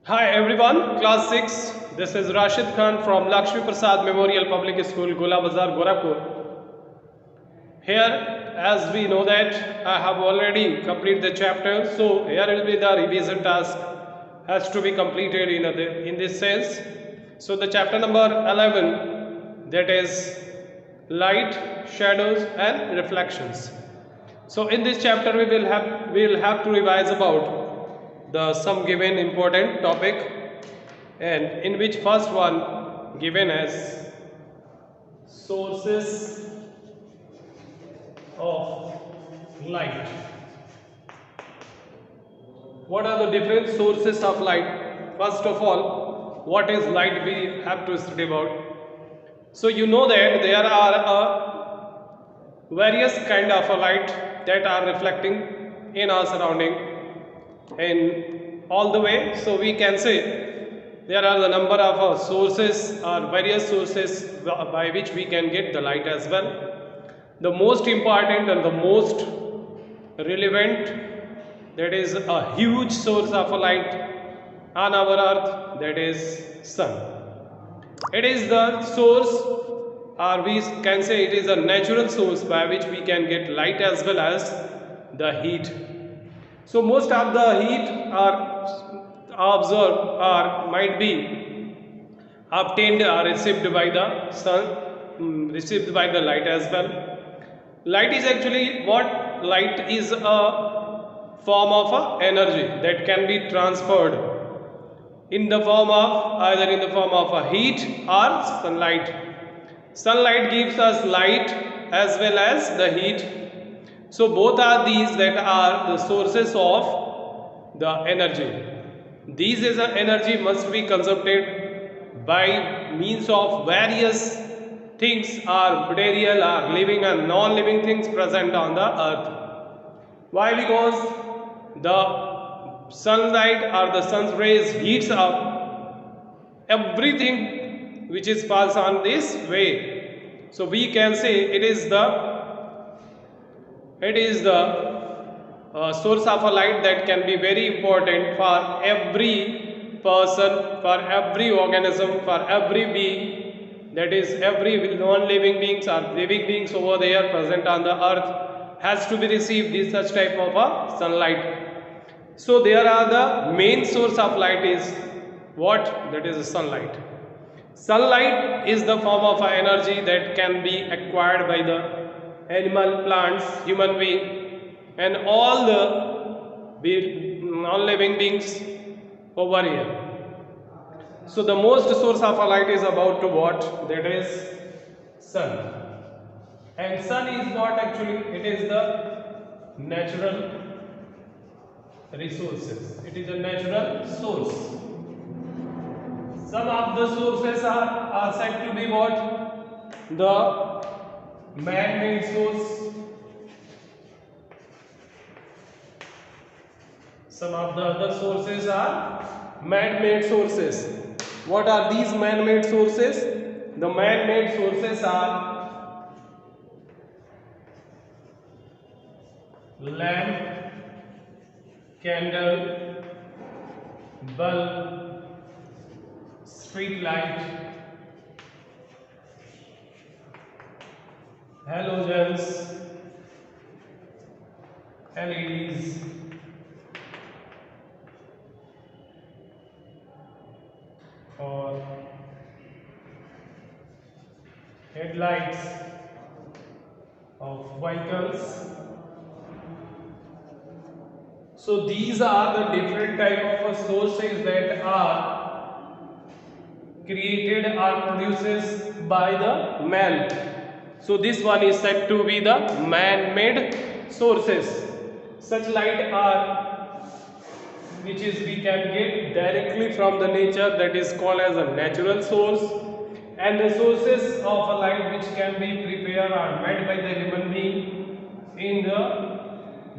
Hi everyone, class 6. This is Rashid Khan from Lakshmi Prasad Memorial Public School, Gola Bazar, Gorakhpur. Here, as we know that I have already completed the chapter, so here will be the revision task has to be completed in this sense. So the chapter number 11, that is light, shadows and reflections. So in this chapter we will have to revise about the some given important topic, and in which first one given as sources of light. What are the different sources of light? First of all, what is light we have to study about. So you know that there are various kind of a light that are reflecting in our surrounding in all the way. So we can say there are the number of sources or various sources by which we can get the light as well. The most important and the most relevant, that is a huge source of a light on our earth, that is sun. It is the source, or we can say it is a natural source by which we can get light as well as the heat. So most of the heat are absorbed or might be obtained or received by the sun, received by the light as well. Light is actually what? Light is a form of energy that can be transferred in the form of either in the form of a heat or sunlight. Sunlight gives us light as well as the heat. So both are these that are the sources of the energy. These is energy must be consumed by means of various things or material or living and non-living things present on the earth. Why? Because the sunlight or the sun's rays heats up everything which is falls on this way. So we can say it is the source of a light that can be very important for every person, for every organism, for every being, that is every non-living beings or living beings over there present on the earth has to be received this such type of a sunlight. So there are the main source of light is what? That is sunlight. Sunlight is the form of energy that can be acquired by the animal, plants, human being and all the non-living beings over here. So the most source of light is about to what? That is sun. And sun is what actually? It is the natural resources. It is a natural source. Some of the sources are said to be what? The man-made source. Some of the other sources are man-made sources. What are these man-made sources? The man-made sources are lamp, candle, bulb, street light, halogens, LEDs, or headlights of vehicles. So these are the different type of sources that are created or produced by the man. So this one is said to be the man-made sources. Such light are which is we can get directly from the nature, that is called as a natural source, and the sources of a light which can be prepared or made by the human being in the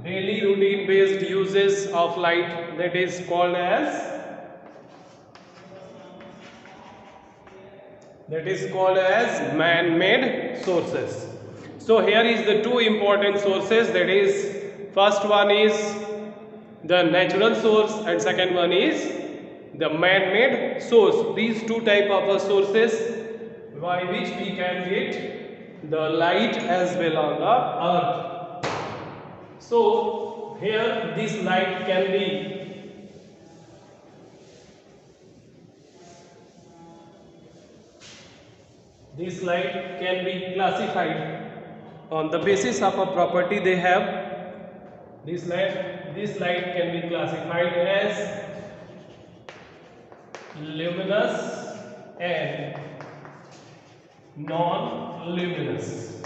daily routine based uses of light, that is called as man-made sources. So here is the two important sources, that is first one is the natural source and second one is the man-made source. These two type of sources by which we can get the light as well on the earth. So here this light can be classified on the basis of a property they have. This light can be classified as luminous and non-luminous.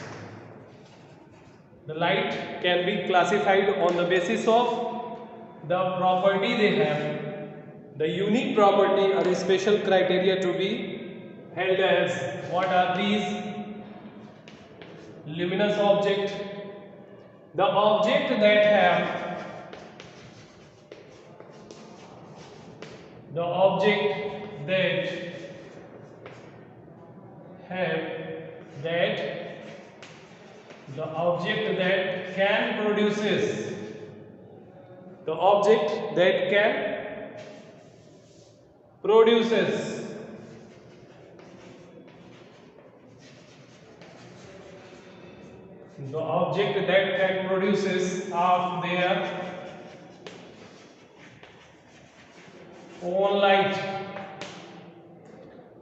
The light can be classified on the basis of the property they have, the unique property or special criteria to be held as. What are these? Luminous object, the object that have can produces of their own light,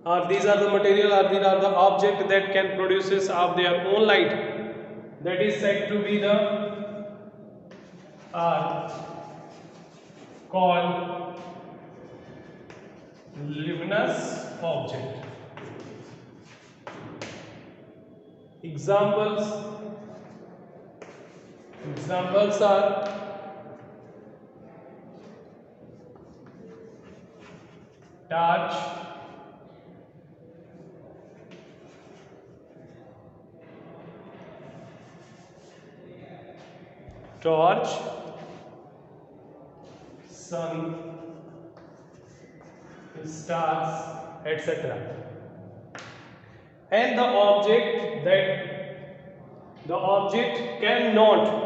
or these are the material, or these are the object that can produces of their own light, that is said to be the called luminous object. Examples are torch, sun, stars, etc. And the object cannot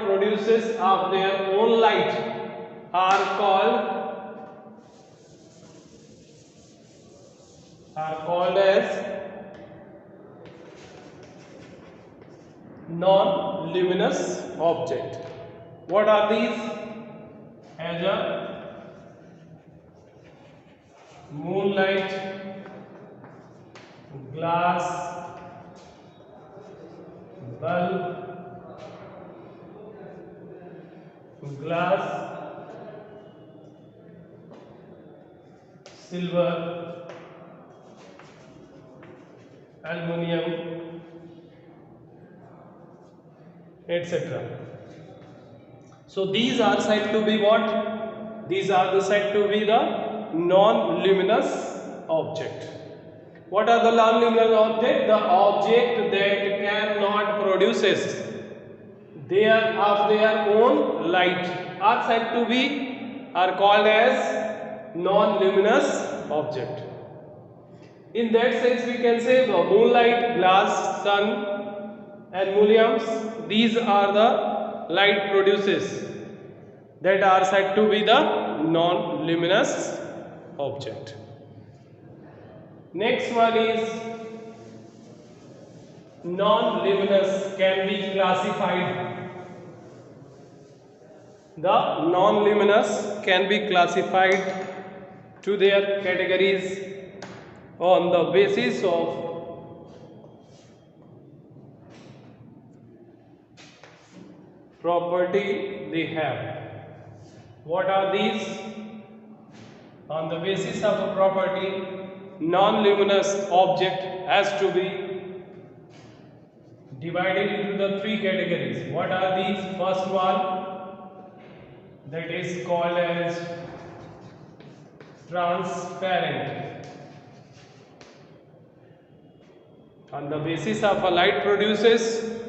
produces of their own light are called as non-luminous object. What are these? As a moonlight, glass, bulb, silver, aluminium, etc. So these are said to be what? These are said to be the non-luminous object. What are the non-luminous object? The object that cannot produces of their own light are called as non-luminous object. In that sense, we can say the moonlight, glass, sun, and aluminium. These are the light produces that are said to be the non-luminous object. Next one is non-luminous can be classified. The non-luminous can be classified to their categories on the basis of property they have. What are these? On the basis of a property, non-luminous object has to be divided into the three categories. What are these? First one, that is called as transparent. On the basis of a light produces,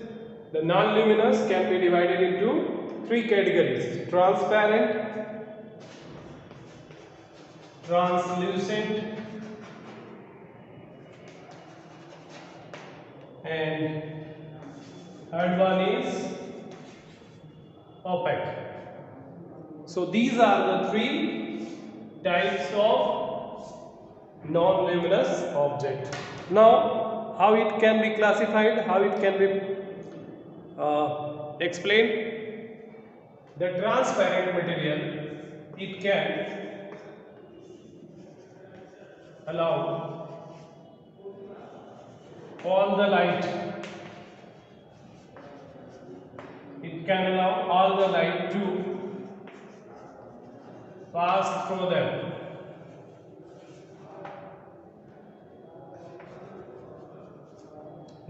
the non-luminous can be divided into three categories: transparent, translucent, and Third one is opaque. So these are the three types of non-luminous object. Now, how it can be classified, how it can be explained? The transparent material, it can allow all the light, it can allow all the light to pass through them.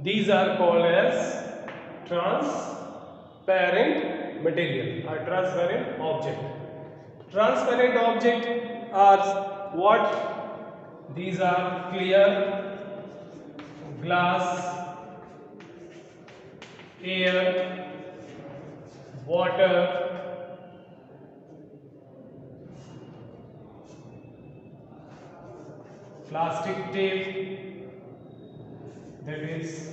These are called as transparent material or transparent object. Transparent object are what? These are clear, glass, air, water, plastic tape, that is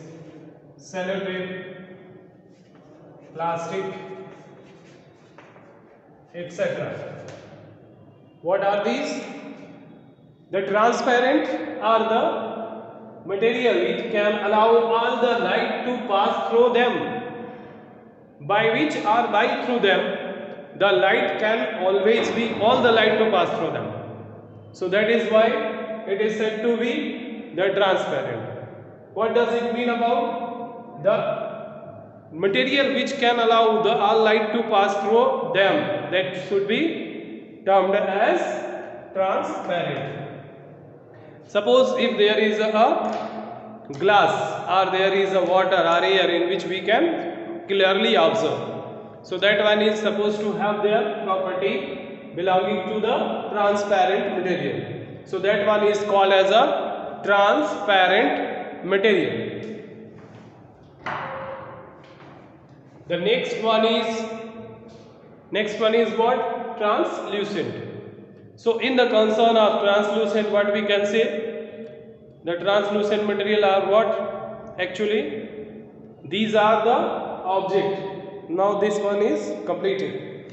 sellotape, plastic, etc. What are these? The transparent are the material which can allow all the light to pass through them, by which or by through them the light can always be all the light to pass through them. So that is why it is said to be the transparent. What does it mean about? The material which can allow the all light to pass through them, that should be termed as transparent. Suppose if there is a glass or there is a water or air in which we can clearly observe, so that one is supposed to have their property belonging to the transparent material. So that one is called as a transparent material. The next one is what? Translucent. So in the concern of translucent, what we can say? The translucent material are what? Actually, these are the object. Now this one is completed.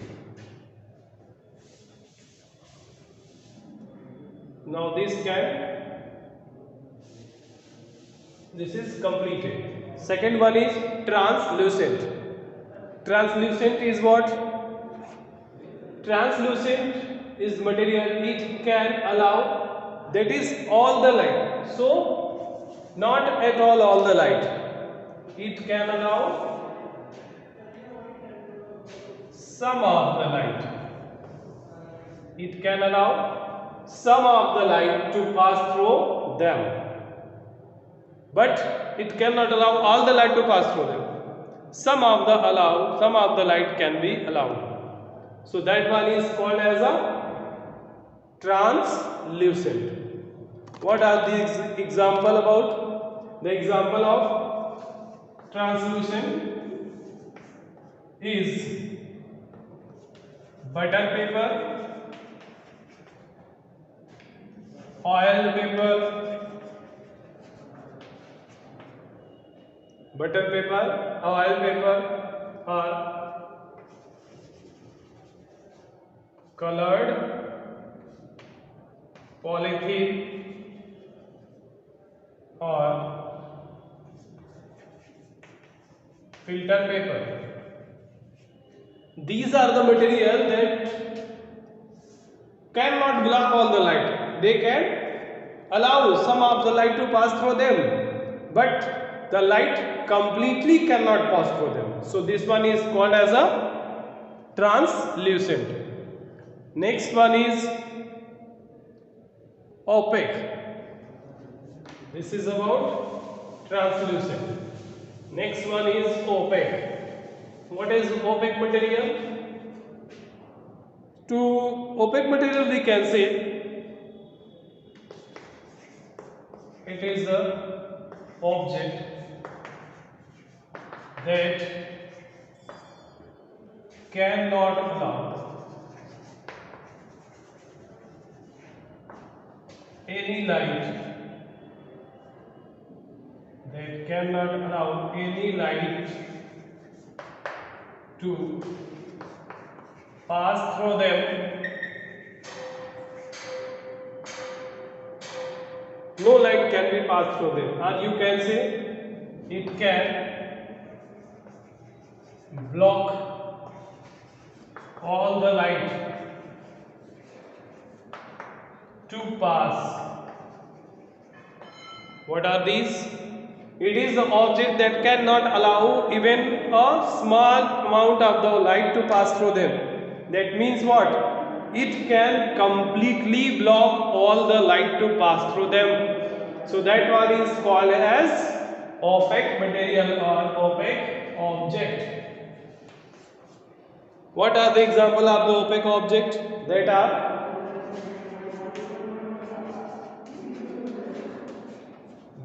Now this is completed. Second one is translucent. Translucent is what? Translucent is material it can allow, that is all the light. So not at all the light. It can allow some of the light. It can allow some of the light to pass through them. But it cannot allow all the light to pass through them. Some of the light can be allowed. So that one is called as a translucent. What are these example about? The example of translucent is butter paper, oil paper, butter paper, oil paper, or colored polythene, or filter paper. These are the material that cannot block all the light. They can allow some of the light to pass through them, but the light completely cannot pass through them. So this one is called as a translucent. Next one is opaque. This is about translucent. Next one is opaque. What is opaque material? To opaque material we can say it is a object that cannot allow any light, that cannot allow any light to pass through them. No light can be passed through them, or you can say it can block all the light to pass. What are these? It is the object that cannot allow even a small amount of the light to pass through them. That means what? It can completely block all the light to pass through them. So that one is called as opaque material or opaque object. What are the example of the opaque object? That are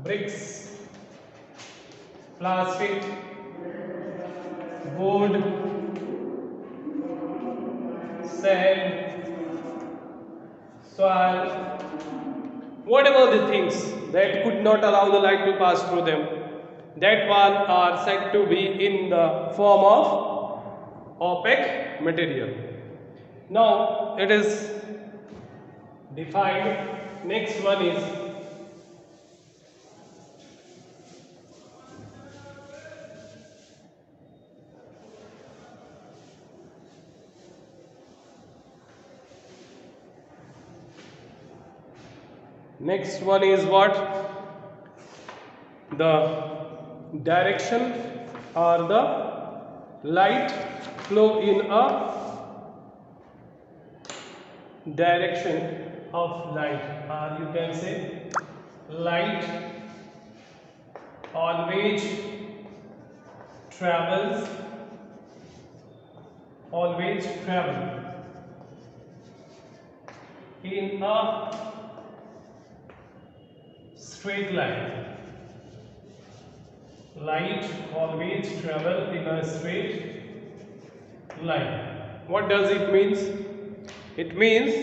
bricks, plastic, wood, sand, soil, whatever the things that could not allow the light to pass through them, that one are said to be in the form of opaque material. Now it is defined. Next one is what? The direction or the light flow in a direction of light, or you can say light always travels in a straight line. Light always travel in a straight line. What does it means? It means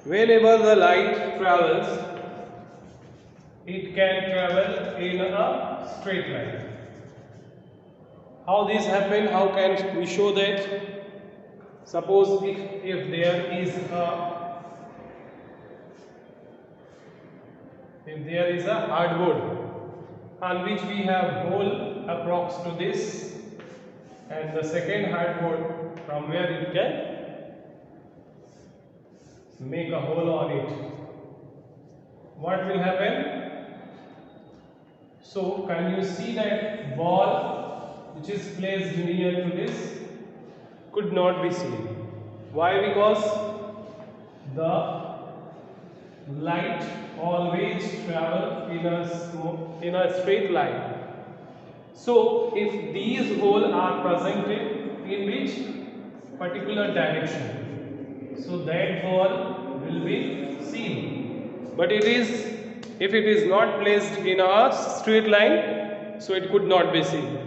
whenever the light travels, it can travel in a straight line. How this happen? How can we show that? Suppose if there is a hardwood on which we have hole approx to this, and the second hardwood from where it can make a hole on it, what will happen? So can you see that ball which is placed near to this could not be seen? Why? Because the light always travel in a straight line. So if these holes are presented in which particular direction, so that ball will be seen. But if it is not placed in a straight line, so it could not be seen.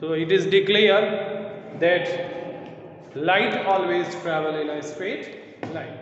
So it is declared that light always travel in a straight line.